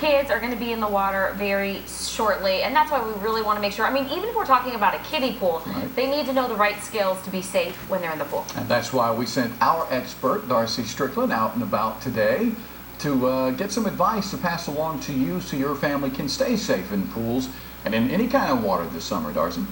kids are going to be in the water very shortly, and that's why we really want to make sure. I mean, even if we're talking about a kiddie pool, they need to know the right skills to be safe when they're in the pool. And that's why we sent our expert, Darcy Strickland, out and about today to get some advice to pass along to you so your family can stay safe in pools and in any kind of water this summer, Darcy.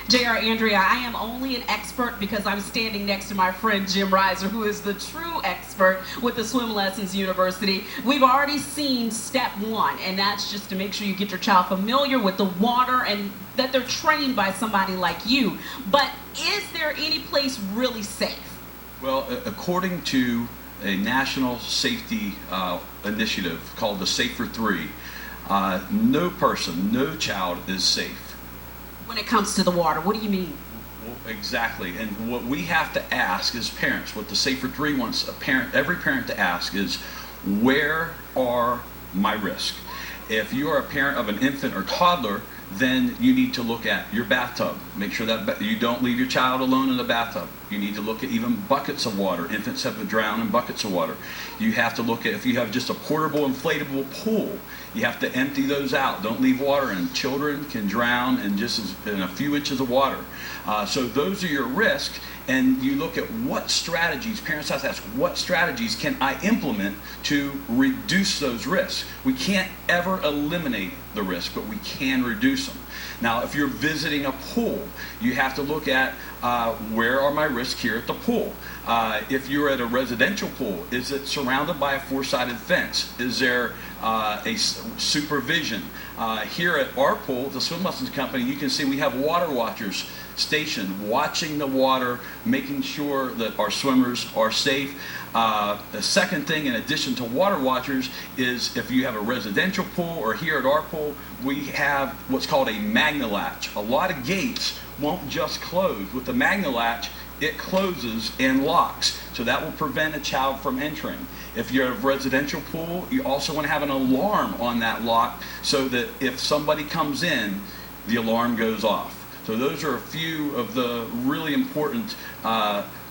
JR, Andrea, I am only an expert because I'm standing next to my friend Jim Reiser, who is the true expert with the Swim Lessons University. We've already seen step one, and that's just to make sure you get your child familiar with the water and that they're trained by somebody like you. But is there any place really safe? Well, according to a national safety initiative called the Safer 3, no person, no child is safe when it comes to the water. What do you mean? Well, exactly. And what we have to ask as parents, what the Safer 3 wants every parent to ask is, where are my risks? If you are a parent of an infant or toddler, then you need to look at your bathtub. Make sure that you don't leave your child alone in the bathtub. You need to look at even buckets of water. Infants have to drown in buckets of water. You have to look at, if you have just a portable inflatable pool, you have to empty those out. Don't leave water in. Children can drown in in a few inches of water. So those are your risks. And you look at what strategies, parents have to ask, what strategies can I implement to reduce those risks? We can't ever eliminate the risk, but we can reduce them. Now, if you're visiting a pool, you have to look at where are my risks here at the pool? If you're at a residential pool, is it surrounded by a four-sided fence? Is there a supervision? Here at our pool, the Swim Lessons Company, you can see we have water watchers stationed, watching the water, making sure that our swimmers are safe. The second thing, in addition to water watchers, is if you have a residential pool or here at our pool, we have what's called a magna latch. A lot of gates won't just close. With the magna latch, it closes and locks, so that will prevent a child from entering. If you're a residential pool, you also want to have an alarm on that lock so that if somebody comes in, the alarm goes off. So those are a few of the really important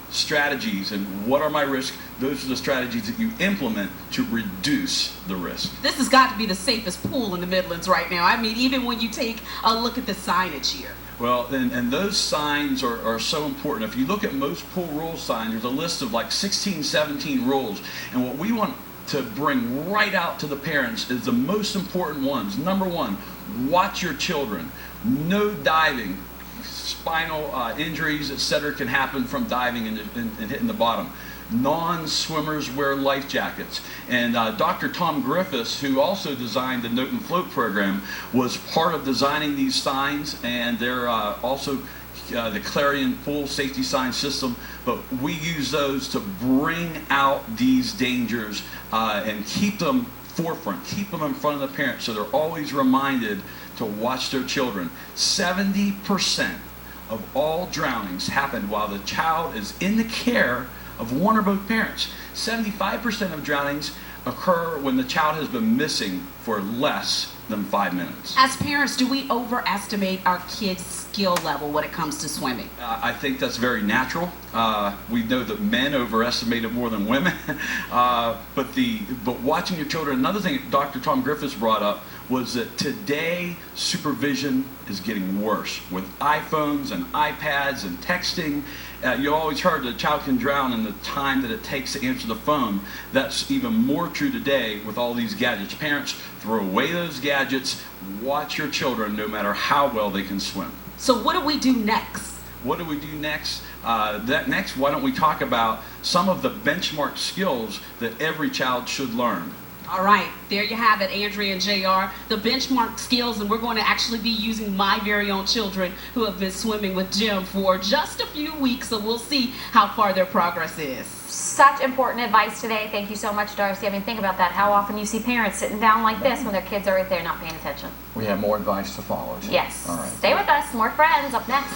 strategies. And what are my risks? Those are the strategies that you implement to reduce the risk. This has got to be the safest pool in the Midlands right now. I mean, even when you take a look at the signage here. Well, and those signs are so important. If you look at most pool rule signs, there's a list of like 16, 17 rules. And what we want to bring right out to the parents is the most important ones. Number one, watch your children. No diving. Spinal injuries, etc., can happen from diving and hitting the bottom. Non-swimmers wear life jackets. And Dr. Tom Griffiths, who also designed the Note and Float program, was part of designing these signs, and they're also the Clarion Pool Safety Sign System. But we use those to bring out these dangers and keep them forefront, keep them in front of the parents so they're always reminded to watch their children. 70% of all drownings happen while the child is in the care of one or both parents. 75% of drownings occur when the child has been missing for less than 5 minutes. As parents, do we overestimate our kids' skill level when it comes to swimming? I think that's very natural. We know that men overestimate it more than women. But watching your children, another thing Dr. Tom Griffiths brought up was that today supervision is getting worse with iPhones and iPads and texting. You always heard that a child can drown in the time that it takes to answer the phone. That's even more true today with all these gadgets. Parents, throw away those gadgets. Watch your children no matter how well they can swim. So what do we do next? What do we do next? Next, why don't we talk about some of the benchmark skills that every child should learn? All right, there you have it, Andrea and JR, the benchmark skills, and we're going to actually be using my very own children who have been swimming with Jim for just a few weeks, so we'll see how far their progress is. Such important advice today. Thank you so much, Darcy. I mean, think about that. How often you see parents sitting down like this when their kids are right there not paying attention. We have more advice to follow, too. Yes. All right. Stay with us. More Friends up next.